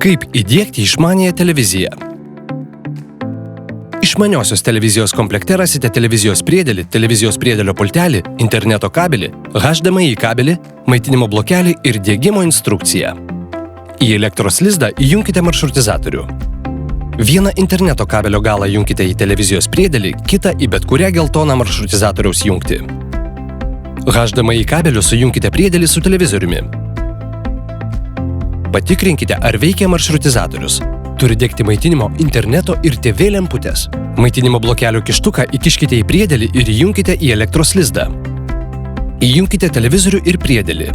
Kaip įdiegti išmaniąją televiziją? Išmaniosios televizijos komplekte rasite televizijos priedėlį, televizijos priedėlio pultelį, interneto kabelį, HDMI kabelį, maitinimo blokelį ir diegimo instrukciją. Į elektros lizdą įjunkite maršrutizatorių. Vieną interneto kabelio galą junkite į televizijos priedėlį, kitą į bet kurią geltoną maršrutizatoriaus jungtį. HDMI kabeliu sujunkite priedėlį su televizoriumi. Patikrinkite, ar veikia maršrutizatorius. Turi degti maitinimo, interneto ir TV lemputės. Maitinimo blokelio kištuką įkiškite į priedėlį ir įjunkite į elektros lizdą. Įjunkite televizorių ir priedėlį.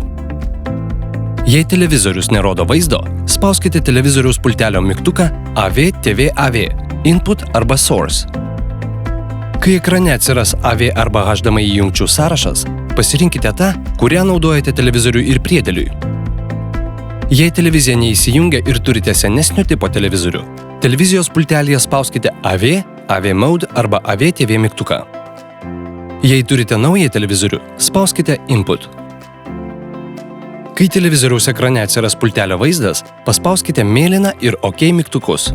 Jei televizorius nerodo vaizdo, spauskite televizoriaus pultelio mygtuką AV TV AV, Input arba Source. Kai ekrane atsiras AV arba HDMI jungčių sąrašas, pasirinkite tą, kurią naudojate televizoriui ir priedėliui. Jei televizija neįsijungia ir turite senesnio tipo televizorių, televizijos pultelyje spauskite AV, AV Mode arba AV TV mygtuką. Jei turite naują televizorių, spauskite Input. Kai televizoriaus ekrane atsiras pultelio vaizdas, paspauskite mėlyną ir OK mygtukus.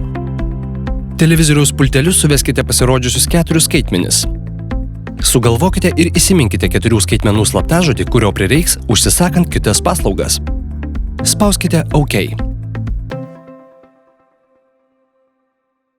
Televizoriaus pulteliu suveskite pasirodžiusius 4 skaitmenis. Sugalvokite ir įsiminkite 4 skaitmenų slaptažodį, kurio prireiks užsisakant kitas paslaugas. Spauskite OK.